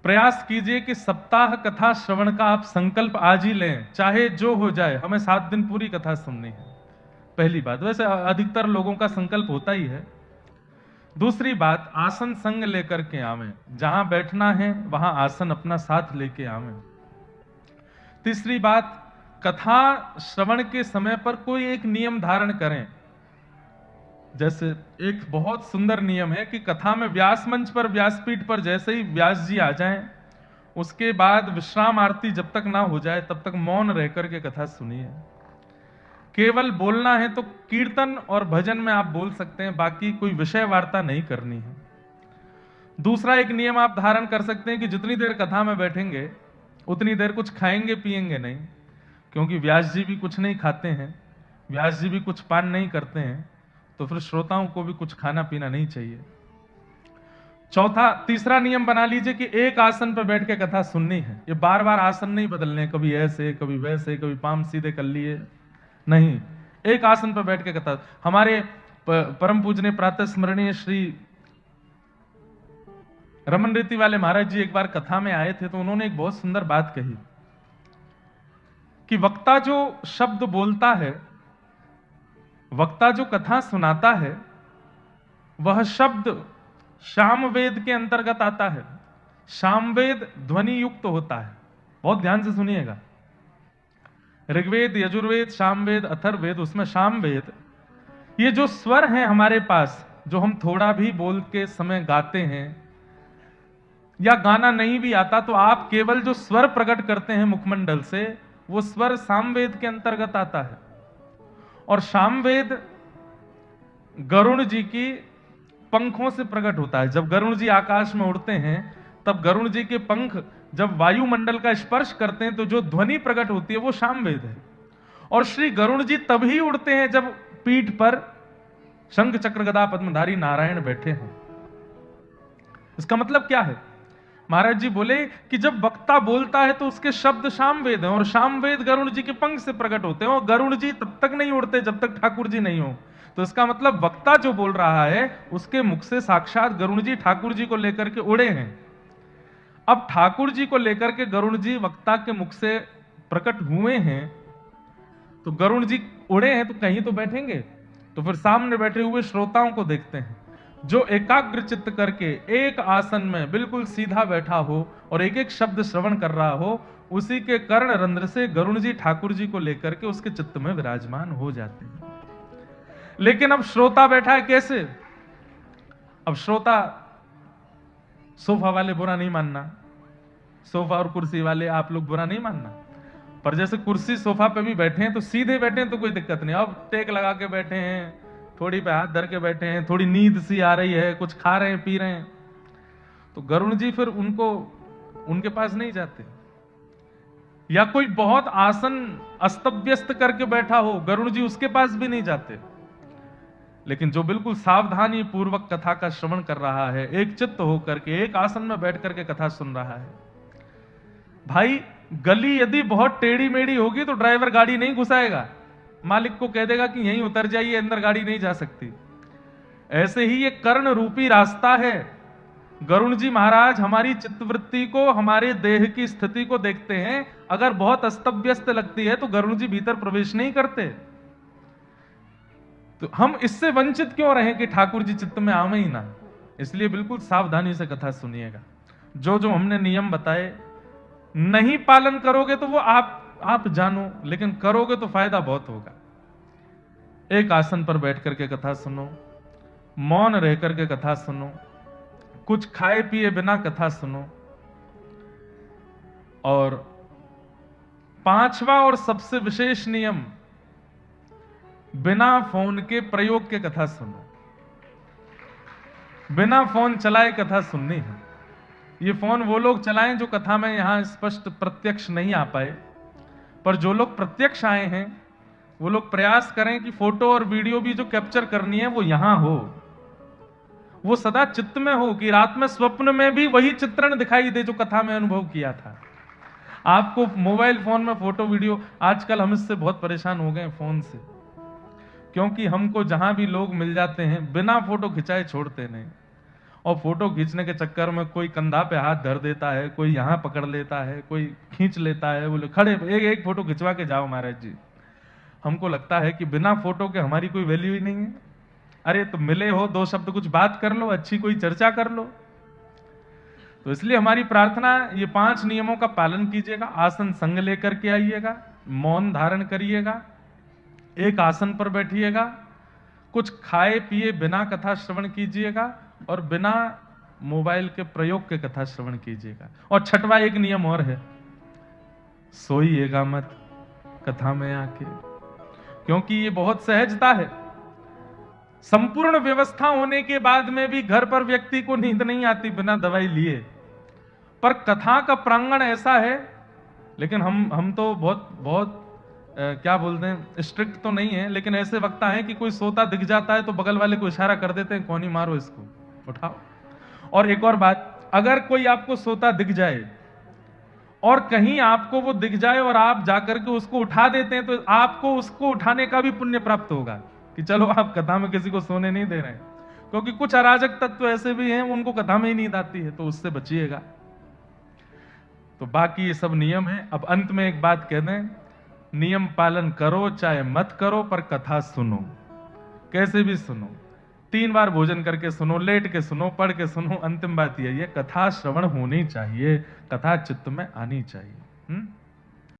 प्रयास कीजिए कि सप्ताह कथा श्रवण का आप संकल्प आज ही लें, चाहे जो हो जाए, हमें 7 दिन पूरी कथा सुननी है। पहली बात, वैसे अधिकतर लोगों का संकल्प होता ही है। दूसरी बात, आसन संग लेकर के आवें, जहां बैठना है वहां आसन अपना साथ लेके आवें। तीसरी बात, कथा श्रवण के समय पर कोई एक नियम धारण करें। जैसे एक बहुत सुंदर नियम है कि कथा में व्यास मंच पर, व्यासपीठ पर जैसे ही व्यास जी आ जाएं, उसके बाद विश्राम आरती जब तक ना हो जाए तब तक मौन रह करके कथा सुनिए। केवल बोलना है तो कीर्तन और भजन में आप बोल सकते हैं, बाकी कोई विषय वार्ता नहीं करनी है। दूसरा एक नियम आप धारण कर सकते हैं कि जितनी देर कथा में बैठेंगे उतनी देर कुछ खाएंगे पिएंगे नहीं, क्योंकि व्यास जी भी कुछ नहीं खाते हैं, व्यास जी भी कुछ पान नहीं करते हैं, तो फिर श्रोताओं को भी कुछ खाना पीना नहीं चाहिए। तीसरा नियम बना लीजिए कि एक आसन पर बैठ के कथा सुननी है। ये बार बार आसन नहीं बदलने, कभी ऐसे कभी वैसे, कभी पांव सीधे कर लिए, नहीं, एक आसन पर बैठ के कथा। हमारे परम पूजनीय प्रातः स्मरणीय श्री रमन रीति वाले महाराज जी एक बार कथा में आए थे, तो उन्होंने एक बहुत सुंदर बात कही कि वक्ता जो शब्द बोलता है, वक्ता जो कथा सुनाता है, वह शब्द सामवेद के अंतर्गत आता है। सामवेद ध्वनि युक्त होता है, बहुत ध्यान से सुनिएगा। ऋग्वेद, यजुर्वेद, सामवेद, अथर्ववेद, उसमें सामवेद, ये जो स्वर हैं हमारे पास, जो हम थोड़ा भी बोल के समय गाते हैं, या गाना नहीं भी आता तो आप केवल जो स्वर प्रकट करते हैं मुखमंडल से, वो स्वर सामवेद के अंतर्गत आता है। और सामवेद गरुड़ जी की पंखों से प्रकट होता है। जब गरुड़ जी आकाश में उड़ते हैं, तब गरुड़ जी के पंख जब वायुमंडल का स्पर्श करते हैं तो जो ध्वनि प्रकट होती है वो सामवेद है। और श्री गरुड़ जी तभी उड़ते हैं जब पीठ पर शंख चक्र गदा पद्मधारी नारायण बैठे हैं। इसका मतलब क्या है? महाराज जी बोले कि जब वक्ता बोलता है तो उसके शब्द सामवेद हैं, और सामवेद गरुड़ जी के पंख से प्रकट होते हैं, और गरुड़ जी तब तक नहीं उड़ते जब तक ठाकुर जी नहीं हो। तो इसका मतलब वक्ता जो बोल रहा है उसके मुख से साक्षात गरुड़ जी ठाकुर जी को लेकर के उड़े हैं। अब ठाकुर जी को लेकर के गरुड़ जी वक्ता के मुख से प्रकट हुए हैं, तो गरुड़ जी उड़े हैं तो कहीं तो बैठेंगे। तो फिर सामने बैठे हुए श्रोताओं को देखते हैं, जो एकाग्र चित्त करके एक आसन में बिल्कुल सीधा बैठा हो और एक एक शब्द श्रवण कर रहा हो, उसी के कर्ण रंध्र से गरुड़ जी ठाकुर जी को लेकर के उसके चित्त में विराजमान हो जाते हैं। लेकिन अब श्रोता बैठा है कैसे? अब श्रोता, सोफा वाले बुरा नहीं मानना, सोफा और कुर्सी वाले आप लोग बुरा नहीं मानना, पर जैसे कुर्सी सोफा पे भी बैठे हैं तो सीधे बैठे हैं तो कोई दिक्कत नहीं। अब टेक लगा के बैठे हैं, थोड़ी पे हाथ धर के बैठे हैं, थोड़ी नींद सी आ रही है, कुछ खा रहे हैं पी रहे हैं, तो गरुड़ जी फिर उनके पास नहीं जाते। या कोई बहुत आसन अस्तव्यस्त करके बैठा हो, गरुड़ जी उसके पास भी नहीं जाते। लेकिन जो बिल्कुल सावधानी पूर्वक कथा का श्रवण कर रहा है, एक चित्त होकर के एक आसन में बैठ करके कथा सुन रहा है, भाई गली यदि बहुत टेढ़ी मेढ़ी होगी तो ड्राइवर गाड़ी नहीं घुसाएगा, मालिक को कह देगा कि यहीं उतर जाइए, अंदर गाड़ी नहीं जा सकती। ऐसे ही ये कर्ण रूपी रास्ता है। गरुड़ जी महाराज हमारी चित्तवृत्ति को, हमारे देह की स्थिति को देखते हैं। अगर बहुत अस्तव्यस्त लगती है तो गरुड़ जी भीतर प्रवेश नहीं करते। तो हम इससे वंचित क्यों रहे कि ठाकुर जी चित्त में आवे ही ना? इसलिए बिल्कुल सावधानी से कथा सुनिएगा। जो जो हमने नियम बताए, नहीं पालन करोगे तो वो आप जानो, लेकिन करोगे तो फायदा बहुत होगा। एक आसन पर बैठ करके कथा सुनो, मौन रह करके कथा सुनो, कुछ खाए पिए बिना कथा सुनो। और पांचवा और सबसे विशेष नियम, बिना फोन के प्रयोग के कथा सुनो। बिना फोन चलाए कथा सुननी है। ये फोन वो लोग चलाएं जो कथा में यहां स्पष्ट प्रत्यक्ष नहीं आ पाए, पर जो लोग प्रत्यक्ष आए हैं वो लोग प्रयास करें कि फोटो और वीडियो भी जो कैप्चर करनी है वो यहां हो, वो सदा चित्त में हो, कि रात में स्वप्न में भी वही चित्रण दिखाई दे जो कथा में अनुभव किया था। आपको मोबाइल फोन में फोटो वीडियो, आजकल हम इससे बहुत परेशान हो गए फोन से, क्योंकि हमको जहां भी लोग मिल जाते हैं बिना फोटो खिंचाए छोड़ते नहीं। और फोटो खींचने के चक्कर में कोई कंधा पे हाथ धर देता है, कोई यहां पकड़ लेता है, कोई खींच लेता है, बोले खड़े एक एक फोटो खिंचवा के जाओ महाराज जी। हमको लगता है कि बिना फोटो के हमारी कोई वैल्यू ही नहीं है। अरे तो मिले हो, दो शब्द कुछ बात कर लो, अच्छी कोई चर्चा कर लो। तो इसलिए हमारी प्रार्थना, ये 5 नियमों का पालन कीजिएगा। आसन संग लेकर के आइएगा, मौन धारण करिएगा, एक आसन पर बैठिएगा, कुछ खाए पिए बिना कथा श्रवण कीजिएगा और बिना मोबाइल के प्रयोग के कथा श्रवण कीजिएगा। और छठवां एक नियम और है, सोइएगा मत कथा में आके, क्योंकि ये बहुत सहजता है। संपूर्ण व्यवस्था होने के बाद में भी घर पर व्यक्ति को नींद नहीं आती बिना दवाई लिए, पर कथा का प्रांगण ऐसा है। लेकिन हम तो बहुत क्या बोलते हैं, स्ट्रिक्ट तो नहीं है, लेकिन ऐसे वक्ता है कि कोई सोता दिख जाता है तो बगल वाले को इशारा कर देते हैं, कौन मारो इसको, उठाओ। और एक और बात, अगर कोई आपको सोता दिख जाए और कहीं आपको वो दिख जाए और आप जाकर के उसको उठा देते हैं, तो आपको उसको उठाने का भी पुण्य प्राप्त होगा कि चलो आप कथा में किसी को सोने नहीं दे रहे हैं। क्योंकि कुछ अराजक तत्व ऐसे भी हैं, उनको कथा में ही नींद आती है, तो उससे बचिएगा। तो बाकी ये सब नियम है। अब अंत में एक बात कह दें, नियम पालन करो चाहे मत करो, पर कथा सुनो, कैसे भी सुनो। 3 बार भोजन करके सुनो, लेट के सुनो, पढ़ के सुनो। अंतिम बात यही है, कथा श्रवण होनी चाहिए, कथा चित्त में आनी चाहिए।